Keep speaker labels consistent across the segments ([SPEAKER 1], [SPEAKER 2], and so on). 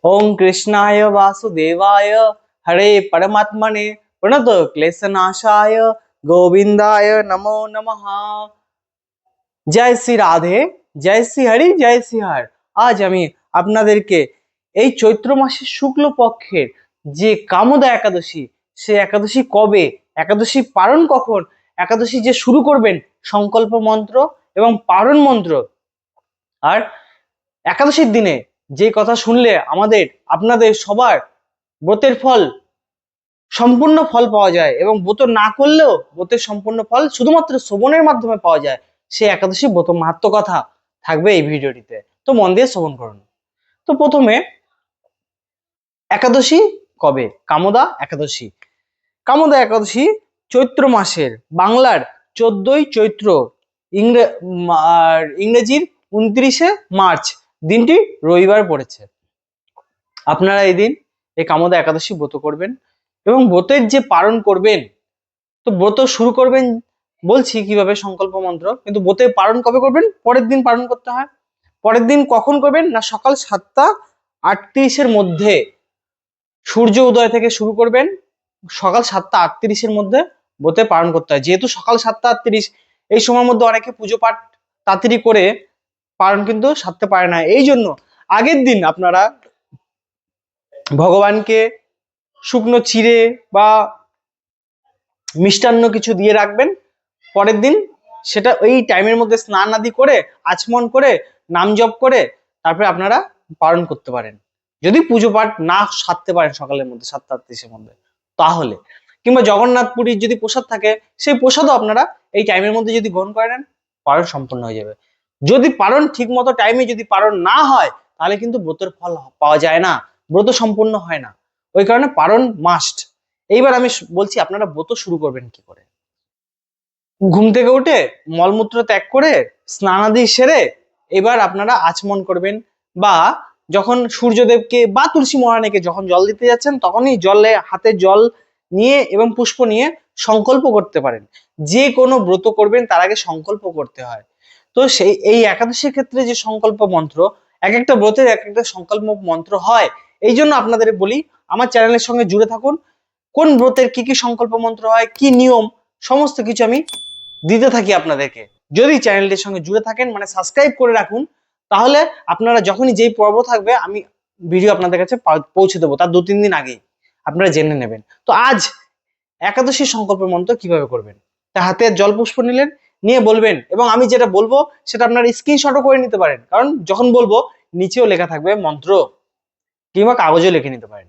[SPEAKER 1] ओम कृष्णाय वासुदेवाय हरे परमात्मने प्रणत क्लेशनाशाय गोविंदाय नमो नमः। जय श्री राधे, जय श्री हरि, जय श्री हर। आज আমি আপনাদেরকে এই চৈত্র মাসের শুক্ল পক্ষের যে কামদা একাদশী, সেই একাদশী কবে, একাদশী পারণ কখন, একাদশী যে শুরু করবেন সংকল্প মন্ত্র এবং পারণ মন্ত্র, আর একাদশীর দিনে যে কথা শুনলে আমাদের আপনাদের সবার ব্রতের ফল সম্পূর্ণ ফল পাওয়া যায় এবং ব্রত না করলেও ব্রতের সম্পূর্ণ ফল শুধুমাত্র শ্রবণের মাধ্যমে পাওয়া যায়, সেই একাদশী ব্রত মাহাত্ম্য কথা থাকবে এই ভিডিওটিতে। তো মন দিয়ে শ্রবণ করুন। তো প্রথমে একাদশী কবে? কামদা একাদশী। কামদা একাদশী চৈত্র মাসের বাংলার 14ই চৈত্র, ইংরেজির 29শে মার্চ দিনটি রবিবার পড়েছে। আপনারা এই দিন এই কামদা একাদশী ব্রত করবেন এবং ব্রতের যে পালন করবেন, তো ব্রত শুরু করবেন বলছি কিভাবে সংকল্প মন্ত্র, কিন্তু ব্রতের পালন কবে করবেন? পরের দিন পালন করতে হয়। পরের দিন কখন করবেন না, সকাল 7টা 38-এর মধ্যে, সূর্য উদয় থেকে শুরু করবেন, সকাল 7টা 38-এর মধ্যে ব্রতে পালন করতে হয়। যেহেতু সকাল 7টা 38 এই সময়ের মধ্যে অনেকে পুজো পাঠ তাড়াতাড়ি করে পালন কিন্তু সারতে পারে না, এই জন্য আগের দিন আপনারা ভগবানকে শুকনো চিড়ে বা মিষ্টান্ন কিছু দিয়ে রাখবেন। পরের দিন সেটা ওই টাইমের মধ্যে স্নান আদি করে আচমন করে নাম জপ করে তারপরে আপনারা পালন করতে পারেন, যদি পুজো পাঠ না সারতে পারেন সকালের মধ্যে 7টা 38-এর মধ্যে। তাহলে কিংবা জগন্নাথ পুরীর যদি প্রসাদ থাকে, সেই প্রসাদও আপনারা এই টাইমের মধ্যে যদি গ্রহণ করে নেন, পালন সম্পূর্ণ হয়ে যাবে। যদি পালন ঠিক মতো টাইমে যদি পালন না হয়, তাহলে কিন্তু ব্রতের ফল পাওয়া যায় না, ব্রত সম্পূর্ণ হয় না। ওই কারণে পালন মাস্ট। এইবার আমি বলছি আপনারা ব্রত শুরু করবেন কি করে। ঘুম থেকে উঠে মলমূত্র ত্যাগ করে স্নানাদি সেরে এবার আপনারা আচমন করবেন, বা যখন সূর্যদেবকে বা তুলসী মহারানীকে যখন জল দিতে যাচ্ছেন, তখনই জলে হাতে জল নিয়ে এবং পুষ্প নিয়ে সংকল্প করতে পারেন। যে কোনো ব্রত করবেন তার আগে সংকল্প করতে হয়। তো সেই এই একাদশীর ক্ষেত্রে যে সংকল্প মন্ত্র, এক একটা ব্রতের এক একটা সংকল্প মন্ত্র হয়। এই জন্য আপনাদের বলি আমার চ্যানেলের সঙ্গে জুড়ে থাকুন। কোন ব্রতের কি কি সংকল্প মন্ত্র হয়, কি নিয়ম, সমস্ত কিছু আমি দিতে থাকি আপনাদেরকে। যদি চ্যানেলটির সঙ্গে জুড়ে থাকেন, মানে সাবস্ক্রাইব করে রাখুন, তাহলে আপনারা যখনই যেই পর্ব থাকবে আমি ভিডিও আপনাদের কাছে পৌঁছে দেবো তার 2-3 দিন আগেই আপনারা জেনে নেবেন। তো আজ একাদশী সংকল্প মন্ত্র কিভাবে করবেন, তা হাতে জল পুষ্প নিলেন, নিয়ে বলবেন, এবং আমি যেটা বলবো সেটা আপনারা স্ক্রিনশটও করে নিতে পারেন, কারণ যখন বলবো নিচেও লেখা থাকবে মন্ত্র, কিংবা কাগজেও লিখে নিতে পারেন।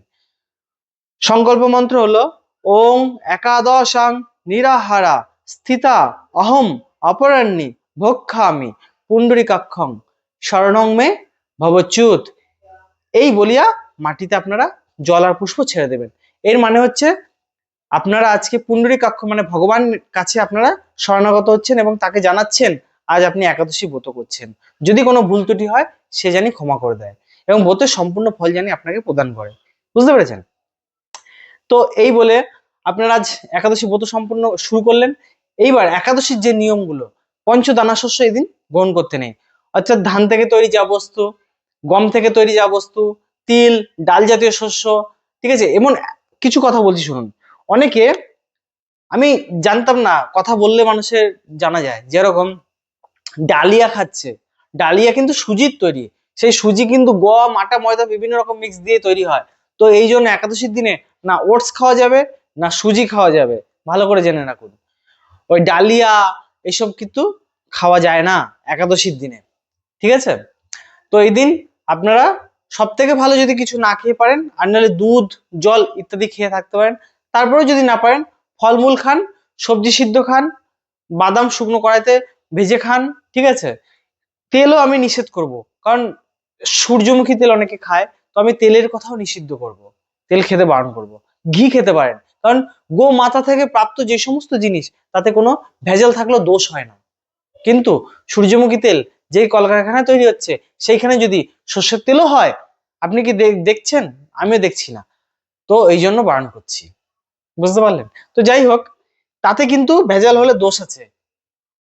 [SPEAKER 1] সংকল্প মন্ত্র হলো ওং একাদশাং নিরাহারা স্থিতা অহম অপরাহ্নি ভক্ষামি পুণ্ডরীকাক্ষং শরণং মে ভবচ্যুত। এই বলিয়া মাটিতে আপনারা জল আর পুষ্প ছেড়ে দেবেন। এর মানে হচ্ছে আপনারা আজকে পুণ্ডরীকাক্ষ মানে ভগবান কাছে আপনারা শরণাগত হচ্ছেন এবং তাকে জানাচ্ছেন আজ আপনি একাদশী ব্রত করছেন। যদি কোনো ভুল ত্রুটি হয় সে জানি ক্ষমা করে দেয় এবং ব্রতের সম্পূর্ণ ফল জানি আপনাকে প্রদান করে। বুঝতে পেরেছেন? তো এই বলে আপনারা আজ একাদশী ব্রত সম্পূর্ণ শুরু করলেন। এইবার একাদশীর যে নিয়মগুলো, পঞ্চদানা শস্য এদিন গ্রহণ করতে নেই, অর্থাৎ ধান থেকে তৈরি যা বস্তু, গম থেকে তৈরি যা বস্তু, তিল, ডাল জাতীয় শস্য, ঠিক আছে। এমন কিছু কথা বলছি শুনুন। অনেকে আমি জানতাম না, কথা বললে মানুষের জানা যায়, যেরকম ডালিয়া খাচ্ছে, ডালিয়া কিন্তু সুজির তৈরি, সেই সুজি কিন্তু গম আটা ময়দা বিভিন্ন রকম মিক্স দিয়ে তৈরি হয়। তো এই জন্য একাদশীর দিনে না ওটস খাওয়া যাবে না সুজি খাওয়া যাবে, ভালো করে জেনে রাখুন। ওই ডালিয়া এসব কিন্তু খাওয়া যায় না একাদশীর দিনে, ঠিক আছে। তো এই দিন আপনারা সব থেকে ভালো যদি কিছু না খেয়ে পারেন, আর নাহলে দুধ জল ইত্যাদি খেয়ে থাকতে পারেন। তারপরে যদি না পারেন ফলমূল খান, সবজি সিদ্ধ খান, বাদাম শুকনো কড়াইতে ভেজে খান, ঠিক আছে। তেলও আমি নিষেধ করব, কারণ সূর্যমুখী তেল অনেকে খায়, তো আমি তেলের কথাও নিষিদ্ধ করব, তেল খেতে বারণ করব। ঘি খেতে পারেন, কারণ গো মাতা থেকে প্রাপ্ত যে সমস্ত জিনিস তাতে কোনো ভেজাল থাকলেও দোষ হয় না। কিন্তু সূর্যমুখী তেল যেই কলকারখানায় তৈরি হচ্ছে, সেইখানে যদি সর্ষের তেলও হয়, আপনি কি দেখছেন? আমিও দেখছি না, তো এই জন্য বারণ করছি। বুঝতে পারলেন? তো যাই হোক, তাতে কিন্তু ভেজাল হলে দোষ আছে।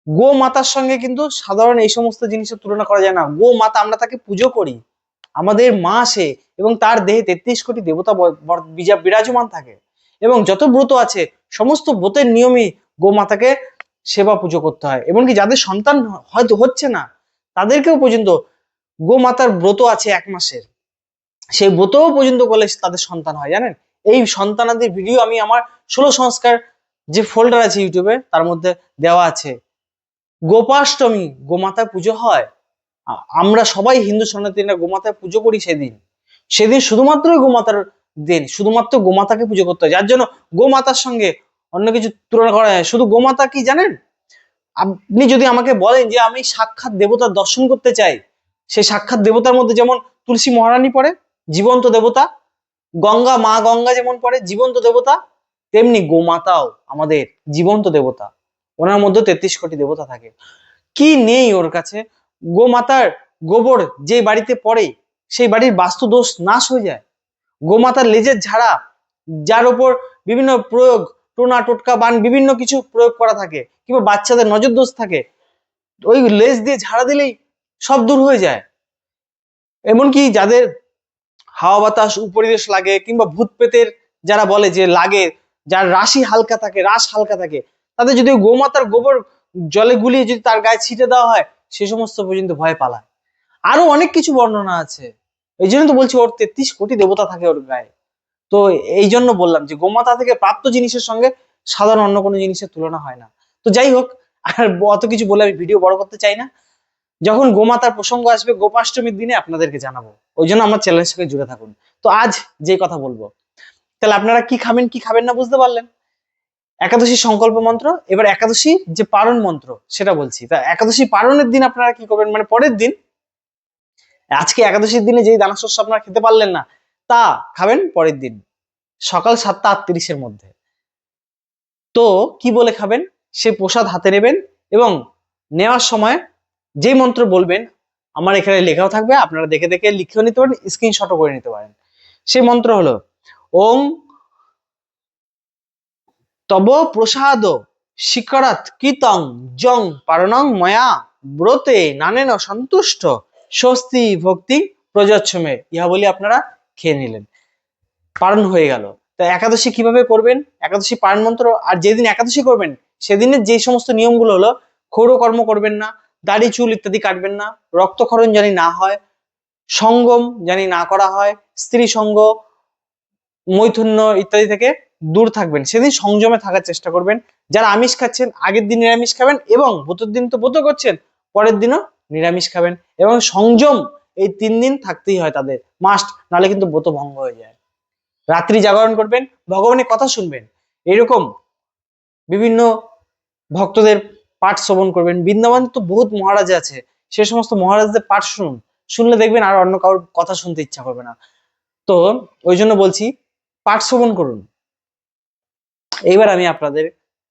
[SPEAKER 1] গো মাতার সঙ্গে কিন্তু সাধারণ এই সমস্ত জিনিসের তুলনা করা যায় না। গো মাতা আমরা তাকে পুজো করি, আমাদের মা সে, এবং তার দেহে 33 কোটি দেবতা বিরাজমান থাকে। এবং যত ব্রত আছে সমস্ত ব্রতের নিয়মই গোমাতাকে সেবা পুজো করতে হয়। এমনকি যাদের সন্তান হয়তো হচ্ছে না তাদেরকেও পর্যন্ত গোমাতার ব্রত আছে 1 মাসের, সেই ব্রতও পর্যন্ত করলে তাদের সন্তান হয়, জানেন? এই সন্তানাদির ভিডিও আমি আমার 16 সংস্কার যে ফোল্ডার আছে ইউটিউবে তার মধ্যে দেওয়া আছে। গোপাষ্টমী গোমাতার পুজো হয়, আমরা সবাই হিন্দু সনাতনীরা গোমাতার পুজো করি। সেদিন শুধুমাত্র গোমাতার দিন, শুধুমাত্র গোমাতাকে পুজো করতে হয়, যার জন্য গোমাতার সঙ্গে অন্য কিছু তুলনা করা যায়। শুধু গোমাতা কি জানেন? আপনি যদি আমাকে বলেন যে আমি সাক্ষাৎ দেবতার দর্শন করতে চাই, সেই সাক্ষাৎ দেবতার মধ্যে যেমন তুলসী মহারানী পড়ে, জীবন্ত দেবতা, মা গঙ্গা যেমন পড়ে জীবন্ত দেবতা, তেমনি গোমাতাও আমাদের জীবন্ত দেবতা। ওনার মধ্যে 33 কোটি দেবতা থাকে। কি নেই ওর কাছে? গোমাতার গোবর যে বাড়িতে পড়ে সেই বাড়ির বাস্তু দোষ নাশ হয়ে যায়। গোমাতার লেজের ঝাড়া, যার উপর বিভিন্ন প্রয়োগ, টোনা টোটকা বান বিভিন্ন কিছু প্রয়োগ করা থাকে, কিংবা বাচ্চাদের নজর দোষ থাকে, ওই লেজ দিয়ে ঝাড়া দিলেই সব দূর হয়ে যায়। এমনকি যাদের হাওয়া বাতাস উপরিবেশ লাগে, কিংবা ভূত পেতের যারা বলে যে লাগে, যার রাশি হালকা থাকে, রাশ হালকা থাকে, তাদের যদি গোমাতার গোবর জলে গুলিয়ে যদি তার গায়ে ছিটে দেওয়া হয়, সে সমস্ত পর্যন্ত ভয় পালায়। আরো অনেক কিছু বর্ণনা আছে, এই জন্য তো বলছি ওর 33 কোটি দেবতা থাকে ওর গায়ে। তো এই জন্য বললাম যে গোমাতা থেকে প্রাপ্ত জিনিসের সঙ্গে সাধারণ অন্য কোনো জিনিসের তুলনা হয় না। তো যাই হোক, আর অত কিছু বলে আমি ভিডিও বড় করতে চাই না। যখন গোমাতার প্রসঙ্গ আসবে গোপাষ্টমীর দিনে আপনাদেরকে জানাবো, ওই জন্য আমার চ্যানেলের সঙ্গে জুড়ে থাকুন। তো আজ যে কথা বলবো, তাহলে আপনারা কি খাবেন কি খাবেন না বুঝতে পারলেন। একাদশী সংকল্প মন্ত্র, এবার একাদশী যে পারণ মন্ত্র সেটা বলছি। তা একাদশী পারণের দিন আপনারা কি করবেন, মানে পরের দিন, আজকে একাদশীর দিনে যেই দানা শস্য আপনারা খেতে পারলেন না তা খাবেন পরের দিন সকাল 7:38-এর মধ্যে। তো কি বলে খাবেন, সে প্রসাদ হাতে নেবেন এবং নেওয়ার সময় যে মন্ত্র বলবেন আমার এখানে লেখাও থাকবে, আপনারা দেখে দেখে লিখেও নিতে পারেন, স্ক্রিনশটও করে নিতে পারেন। সেই মন্ত্র হলো ওং তব প্রসাদ শিকরাত কীতং জং পারণং ময়া ব্রতে নানেন সন্তুষ্ট স্বস্তি ভক্তি প্রযচ্ছমে, ইহা বলি আপনারা খেয়ে নিলেন, পারণ হয়ে গেল। তা একাদশী কিভাবে করবেন, একাদশী পারণ মন্ত্র, আর যেদিন একাদশী করবেন সেদিনের যে সমস্ত নিয়মগুলো হলো, ক্ষৌরকর্ম করবেন না, দাড়ি চুল ইত্যাদি কাটবেন না, রক্তক্ষরণ জানি না হয়, সঙ্গম জানি না করা হয়, স্ত্রী সঙ্গ মৈথুন্য ইত্যাদি থেকে দূর থাকবেন, সেদিন সংযমে থাকার চেষ্টা করবেন। যারা আমিষ খাচ্ছেন আগের দিন নিরামিষ খাবেন, এবং ব্রতের দিন তো ব্রত করছেন পরের দিনও নিরামিষ খাবেন, এবং সংযম এই 3 দিন থাকতেই হয় তাদের মাস্ট, নাহলে কিন্তু ব্রত ভঙ্গ হয়ে যায়। রাত্রি জাগরণ করবেন, ভগবানের কথা শুনবেন, এরকম বিভিন্ন ভক্তদের পাঠ শ্রবণ করবেন। বৃন্দাবন তো বহুত মহারাজ আছে, সে সমস্ত মহারাজদের পাঠ শুনুন, শুনলে দেখবেন আর অন্য কারোর কথা শুনতে ইচ্ছা করবে না। তো ওই জন্য বলছি পাঠ শ্রবণ করুন। এইবার আমি আপনাদের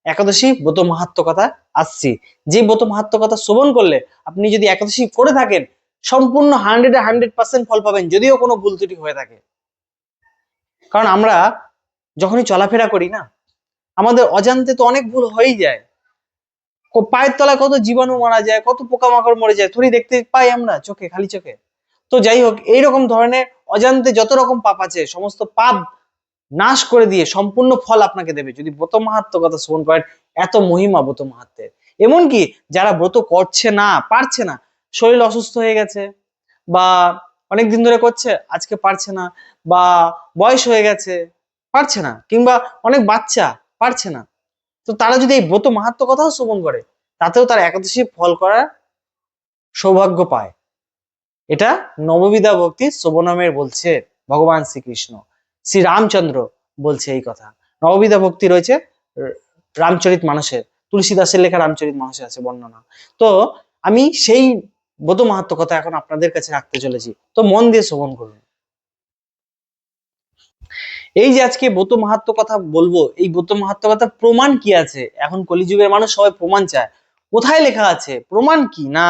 [SPEAKER 1] একাদশী ব্রত মাহাত্ম্য কথা আসছি, যে ব্রত মাহাত্ম্য কথা শ্রবণ করলে আপনি যদি একাদশী করে থাকেন সম্পূর্ণ 100% ফল পাবেন, যদিও কোনো ভুল ত্রুটি হয়ে থাকে। কারণ আমরা যখনই চলাফেরা করি না, আমাদের অজান্তে তো অনেক ভুল হয়েই যায়, পায়ের তলায় কত জীবাণু মারা যায়, কত পোকামাকড় মরে যায়, থোড়ি দেখতে পাই আমরা চোখে, খালি চোখে। তো যাই হোক, এইরকম ধরনের অজান্তে যত রকম পাপ আছে সমস্ত পাপ নাশ করে দিয়ে সম্পূর্ণ ফল আপনাকে দেবে যদি ব্রত মাহাত্ম্য কথা শ্রবণ করেন। এত মহিমা ব্রত মাহাত্ম্যের। এমনকি যারা ব্রত করছে না, পারছে না, শরীর অসুস্থ হয়ে গেছে, বা অনেকদিন ধরে করছে আজকে পারছে না, বা বয়স হয়ে গেছে পারছে না, কিংবা অনেক বাচ্চা পারছে না, তো তারা যদি এই ব্রত মাহাত্ম্য কথাও শ্রবণ করে তাতেও তার একাদশী ফল করার সৌভাগ্য পায়। এটা নববিধা ভক্তি শ্রবণমের বলছে ভগবান শ্রীকৃষ্ণ, শ্রী রামচন্দ্র বলছে এই কথা। নববিধা ভক্তি রয়েছে রামচরিত মানসে, তুলসীদাসের লেখা রামচরিত মানসে আছে বর্ণনা। তো আমি সেই ব্রত মাহাত্ম্য কথা এখন আপনাদের কাছে রাখতে চলেছি, তো মন দিয়ে শ্রবণ করুন। এই যে আজকে ব্রত মাহাত্ম্য কথা বলবো, এই ব্রত মাহাত্ম্য কথা প্রমাণ কি আছে? এখন কলিযুগের মানুষ সবাই প্রমাণ চায়, কোথায় লেখা আছে প্রমাণ? কি না,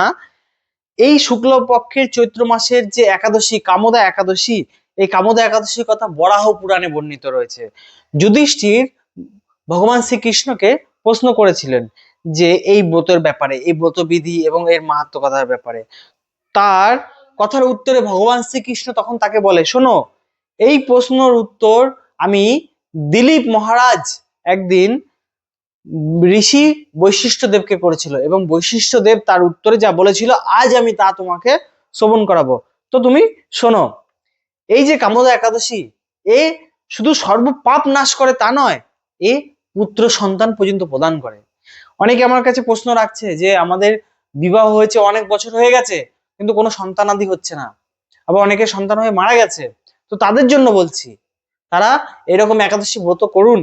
[SPEAKER 1] এই শুক্লপক্ষের চৈত্র মাসের যে একাদশী কামদা একাদশী, এই কামদা একাদশীর কথা বরাহ পুরাণে বর্ণিত রয়েছে। যুধিষ্ঠির ভগবান শ্রীকৃষ্ণকে প্রশ্ন করেছিলেন যে এই ব্রতের ব্যাপারে, এই ব্রতবিধি এবং এর মাহাত্ম্য কথার ব্যাপারে। তার কথার উত্তরে ভগবান শ্রীকৃষ্ণ তখন তাকে বলে, শোনো, এই প্রশ্নের উত্তর আমি দিলীপ মহারাজ একদিন ঋষি বৈশিষ্ট্যদেবকে করেছিল, এবং বৈশিষ্ট্যদেব তার উত্তরে যা বলেছিল আজ আমি তা তোমাকে শ্রবণ করাবো। তো তুমি শোনো, এই যে কামদা একাদশী, এ শুধু সর্ব পাপ নাশ করে তা নয়, এ পুত্র সন্তান পর্যন্ত প্রদান করে। অনেকে আমার কাছে প্রশ্ন রাখছে যে আমাদের বিবাহ হয়েছে, অনেক বছর হয়ে গেছে, কিন্তু কোনো সন্তানাদি হচ্ছে না, আবার অনেকে সন্তান হয়ে মারা গেছে। তো তাদের জন্য বলছি, তারা এরকম একাদশী ব্রত করুন,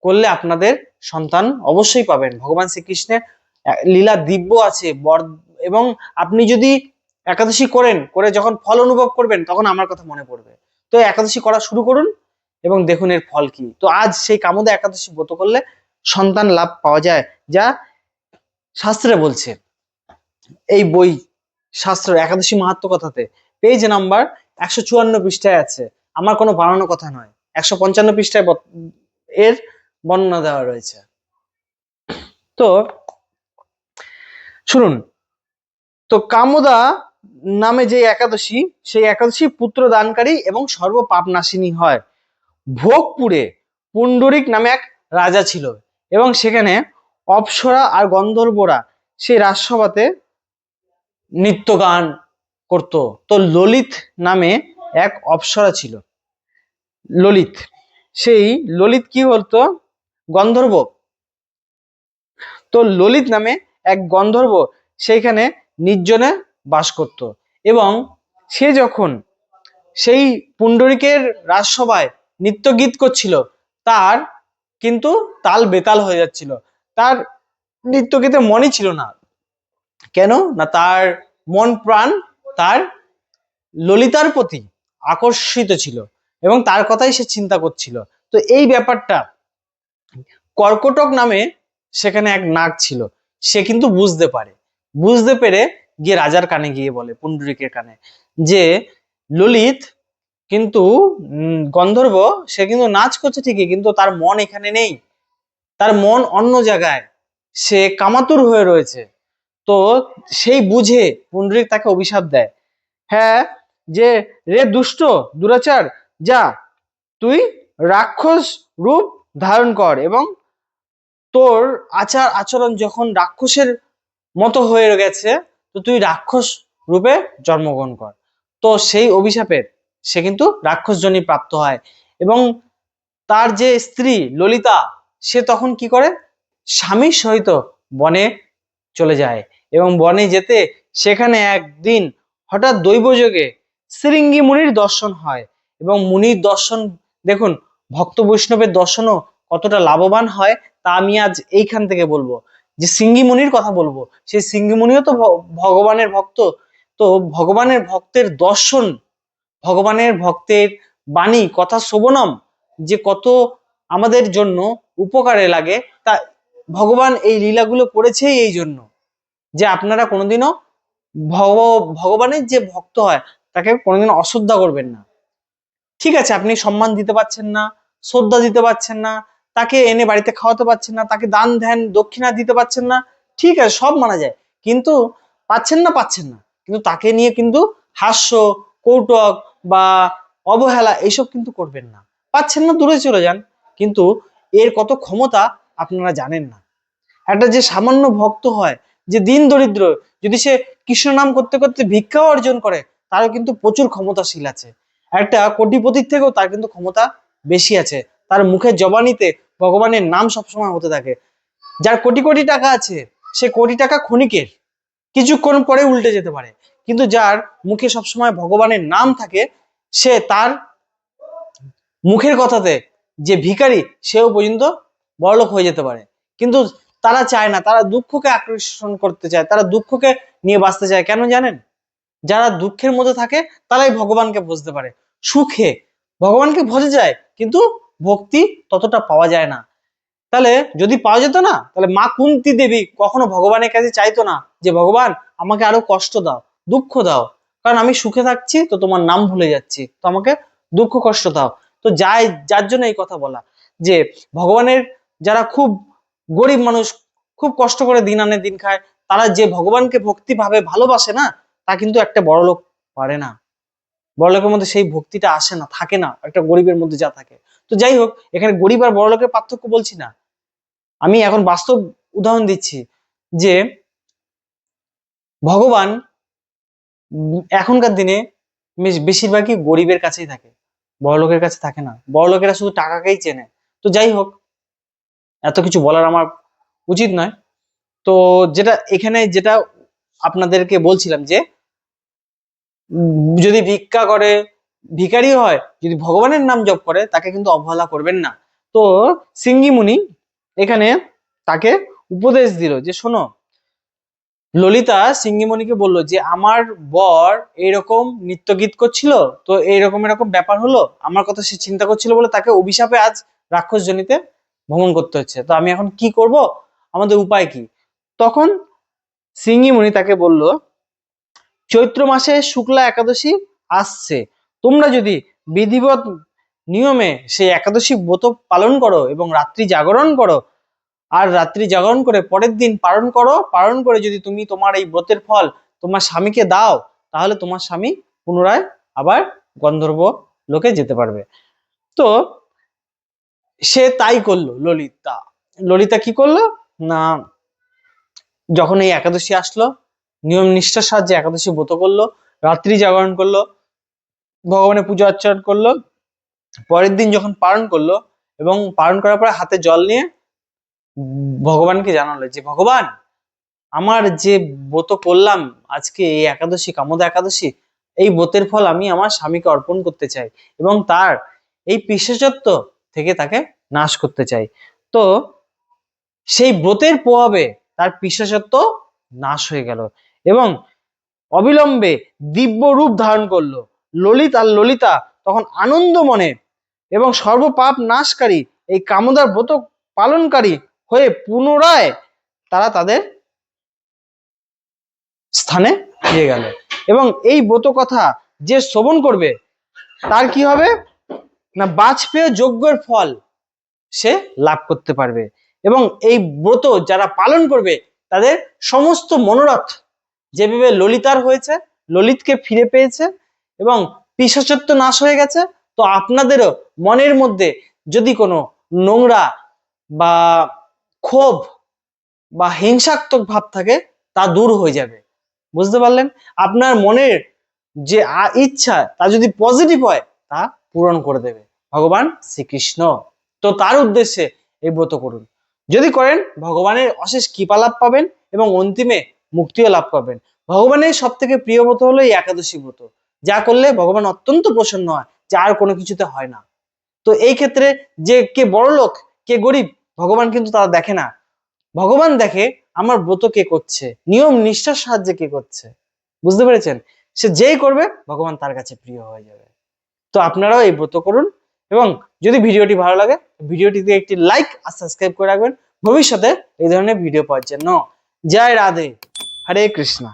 [SPEAKER 1] করলে আপনাদের সন্তান অবশ্যই পাবেন। ভগবান শ্রীকৃষ্ণের লীলা দিব্য আছে এবং আপনি যদি একাদশী করে যখন ফল অনুভব করবেন, তখন আমার কথা মনে পড়বে। তো একাদশী করা শুরু করুন এবং দেখুন এর ফল কি। তো আজ সেই কামদা একাদশী ব্রত করলে সন্তান লাভ পাওয়া যায়, যা শাস্ত্রে বলছে। এই বই শাস্ত্র একাদশী মাহাত্ম্য কথাতে পেজ নাম্বার 154 পৃষ্ঠায় আছে, আমার কোনো বানানো কথা নয়। 155 পৃষ্ঠায় এর বর্ণনা দেওয়া রয়েছে। তো শুনুন, তো কামদা নামে যে একাদশী, সেই একাদশী পুত্র দানকারী এবং সর্ব পাপ নাশিনী হয়। ভোগপুরে পুণ্ডরিক নামে এক রাজা ছিল, এবং সেখানে অপ্সরা আর গন্ধর্বরা সেই রাজসভাতে নৃত্য গান করত। তো ললিত নামে এক অপ্সরা ছিল, ললিত। সেই ললিত কি বলতো, গন্ধর্ব। তো ললিত নামে এক গন্ধর্ব সেইখানে নির্জনে বাস করত, এবং সে যখন সেই পুণ্ডরিকের রাজসভায় নৃত্য গীত করছিল, তার কিন্তু তাল বেতাল হয়ে যাচ্ছিল, তার নৃত্য গীতে মনই ছিল না। কেন না, তার মন প্রাণ তার ললিতার প্রতি আকর্ষিত ছিল, এবং তার কথাই সে চিন্তা করছিল। তো এই ব্যাপারটা কর্কটক নামে সেখানে এক নাগ ছিল, সে কিন্তু বুঝতে পেরে গিয়ে রাজার কানে গিয়ে বলে, পুণ্ডরিকের কানে, যে ললিত কিন্তু গন্ধর্ব, সে কিন্তু নাচ করছে ঠিকই, কিন্তু তার মন এখানে নেই, তার মন অন্য জায়গায়, সে কামাতুর হয়ে রয়েছে। তো সেই বুঝে পুণ্ডরিক তাকে অভিশাপ দেয়, হ্যাঁ, যে রে দুষ্ট দুরাচার, যা তুই রাক্ষস রূপ ধারণ কর, এবং তোর আচার আচরণ যখন রাক্ষসের মতো হয়ে গেছে, তো তুই রাক্ষস রূপে জন্মগ্রহণ কর। তো সেই অভিশাপের সে কিন্তু রাক্ষস জনি প্রাপ্ত হয়, এবং তার যে স্ত্রী ললিতা, সে তখন কি করে, স্বামীর সহিত বনে চলে যায়, এবং বনে যেতে সেখানে একদিন হঠাৎ দৈবযোগে শৃঙ্গী মুনির দর্শন হয়। এবং মুনির দর্শন দেখুন, ভক্ত বৈষ্ণবের দর্শনও কতটা লাভবান হয়, তা আমি আজ এইখান থেকে বলবো। যে শৃঙ্গী মুনির কথা বলবো, সেই শৃঙ্গী মুনিও তো ভগবানের ভক্ত। তো ভগবানের ভক্তের দর্শন, ভগবানের ভক্তের বাণী কথা শ্রবণম যে কত আমাদের জন্য উপকারে লাগে, তা ভগবান এই লীলাগুলো করেছেই এই জন্য, যে আপনারা কোনোদিনও ভগবানের যে ভক্ত হয় তাকে কোনোদিন অশ্রদ্ধা করবেন না। ঠিক আছে, আপনি সম্মান দিতে পারছেন না, শ্রদ্ধা দিতে পারছেন না, তাকে এনে বাড়িতে খাওয়াতে পারছেন না, তাকে দান ধ্যান দক্ষিণা দিতে পারছেন না, ঠিক আছে, সব মানা যায়, কিন্তু পাচ্ছেন না, কিন্তু তাকে নিয়ে কিন্তু হাস্য কৌতুক বা অবহেলা এইসব কিন্তু করবেন না। পাচ্ছেন না, দূরে চলে যান, কিন্তু এর কত ক্ষমতা আপনারা জানেন না। একটা যে সামান্য ভক্ত হয়, যে দিন দরিদ্র, যদি সে কৃষ্ণ নাম করতে করতে ভিক্ষাও অর্জন করে, তারও কিন্তু প্রচুর ক্ষমতাশীল আছে। একটা কোটিপতির থেকেও তার কিন্তু ক্ষমতা বেশি আছে, তার মুখের জবানিতে ভগবানের নাম সবসময় হতে থাকে। যার কোটি কোটি টাকা আছে, সে কোটি টাকা ক্ষণিকের, কিছুক্ষণ পরে উল্টে যেতে পারে, কিন্তু যার মুখে সবসময় ভগবানের নাম থাকে, সে তার মুখের কথাতে যে ভিখারি, সেও পর্যন্ত বড়লোক হয়ে যেতে পারে। কিন্তু তারা চায় না, তারা দুঃখকে আকর্ষণ করতে চায়, তারা দুঃখকে নিয়ে বাঁচতে চায়। কেন জানেন? যারা দুঃখের মধ্যে থাকে তারাই ভগবানকে বুঝতে পারে। সুখে ভগবানকে ভজে যায়, কিন্তু ভক্তি ততটা পাওয়া যায় না। তাহলে যদি পাওয়া যেত না, তাহলে মা কুন্তী দেবী কখনো ভগবানের কাছে চাইতো না যে ভগবান আমাকে আরো কষ্ট দাও, দুঃখ দাও, কারণ আমি সুখে থাকছি তো তোমার নাম ভুলে যাচ্ছি, তো আমাকে দুঃখ কষ্ট দাও। তো যার জন্য এই কথা বলা, যে ভগবানের যারা খুব গরিব মানুষ, খুব কষ্ট করে দিন আনে দিন খায়, তারা যে ভগবানকে ভক্তি ভাবে ভালোবাসে না, তা কিন্তু একটা বড় লোক পারে না, বড়লোকের মধ্যে সেই ভক্তিটা আসে না, থাকে না, একটা গরিবের মধ্যে যা থাকে। তো যাই হোক, এখানে গরিব আর বড়লোকের পার্থক্য বলছি না, আমি এখন বাস্তব উদাহরণ দিচ্ছি যে ভগবান এখনকার দিনে বেশিরভাগই গরিবের কাছেই থাকে, বড়লোকের কাছে থাকে না, বড়লোকেরা শুধু টাকাকেই চেনে। তো যাই হোক, এত কিছু বলার আমার উচিত নয়। তো যেটা আপনাদেরকে বলছিলাম যে যদি ভিক্ষা করে, ভিখারি হয়, যদি ভগবানের নাম জপ করে, তাকে কিন্তু অবহেলা করবেন না। তো সিঙ্গি মুনি এখানে তাকে উপদেশ দিল যে শোনো, ললিতা সিঙ্গিমণিকে বলল যে আমার বর এইরকম নৃত্য গীত করছিল, তো এইরকম এরকম ব্যাপার হলো, আমার কথা সে চিন্তা করছিল বলে তাকে অভিশাপে আজ রাক্ষস জনিতে ভ্রমণ করতে হচ্ছে, তো আমি এখন কি করব, আমাদের উপায় কি? তখন সিঙ্গিমণি তাকে বলল, চৈত্র মাসে শুক্লা একাদশী আসছে, তোমরা যদি বিধিবৎ নিয়মে সেই একাদশী ব্রত পালন করো এবং রাত্রি জাগরণ করো, আর রাত্রি জাগরণ করে পরের দিন পালন করো, পালন করে যদি তুমি তোমার এই ব্রতের ফল তোমার স্বামীকে দাও, তাহলে তোমার স্বামী পুনরায় আবার গন্ধর্ব লোকে যেতে পারবে। তো সে তাই করলো। ললিতা ললিতা কি করলো না, যখন এই একাদশী আসলো, নিয়ম নিষ্ঠার সাহায্যে একাদশী ব্রত করলো, রাত্রি জাগরণ করলো, ভগবানের পুজো অর্চনা করলো, পরের দিন যখন পালন করলো এবং পালন করার পরে হাতে জল নিয়ে ভগবানকে জানালো যে ভগবান, আমার যে ব্রত করলাম আজকে, এই একাদশী, কামদা একাদশী, এই ব্রতের ফল আমি আমার স্বামীকে অর্পণ করতে চাই এবং তার এই পিশাচত্ব থেকে তাকে নাশ করতে চাই। তো সেই ব্রতের প্রভাবে তার পিশাচত্ব নাশ হয়ে গেল এবং অবিলম্বে দিব্য রূপ ধারণ করলো। ললিতা তখন আনন্দ মনে এবং সর্বপাপ নাশকারী এই কামদার ব্রত পালনকারী হয়ে পুনরায় তারা তাদের স্থানে ফিরে গেল। এবং এই ব্রত কথা যে শ্রবণ করবে তার কি হবে না, বাজপেয় যজ্ঞের ফল সে লাভ করতে পারবে এবং এই ব্রত যারা পালন করবে তাদের সমস্ত মনোরথ যেভাবে ললিতার হয়েছে, ললিতকে ফিরে পেয়েছে এবং পিশাচত্ব নাশ হয়ে গেছে, তো আপনাদেরও মনের মধ্যে যদি কোনো নোংরা বা ক্ষোভ বা হিংসাত্মক ভাব থাকে তা দূর হয়ে যাবে। বুঝতে পারলেন? আপনার মনের যে ইচ্ছা তা যদি পজিটিভ হয় তা পূরণ করে দেবে ভগবান শ্রীকৃষ্ণ। তো তার উদ্দেশ্যে এই ব্রত করুন, যদি করেন ভগবানের অশেষ কৃপা লাভ পাবেন এবং অন্তিমে মুক্তিও লাভ পাবেন। ভগবানের সব থেকে প্রিয় ব্রত হলো এই একাদশী ব্রত, যা করলে ভগবান অত্যন্ত প্রসন্ন হয়, যা আর কোনো কিছুতে হয় না। তো এই ক্ষেত্রে যে কে বড় লোক কে গরিব ভগবান কিন্তু তারা দেখে না, ভগবান দেখে আমার ব্রত কে করছে, নিয়ম নিষ্ঠার সাহায্যে কে করছে। বুঝতে পেরেছেন? সে যেই করবে ভগবান তার কাছে প্রিয় হয়ে যাবে। তো আপনারাও এই ব্রত করুন এবং যদি ভিডিওটি ভালো লাগে ভিডিওটিতে একটি লাইক আর সাবস্ক্রাইব করে রাখবেন ভবিষ্যতে এই ধরনের ভিডিও পাওয়ার জন্য। জয় রাধে, হরে কৃষ্ণা।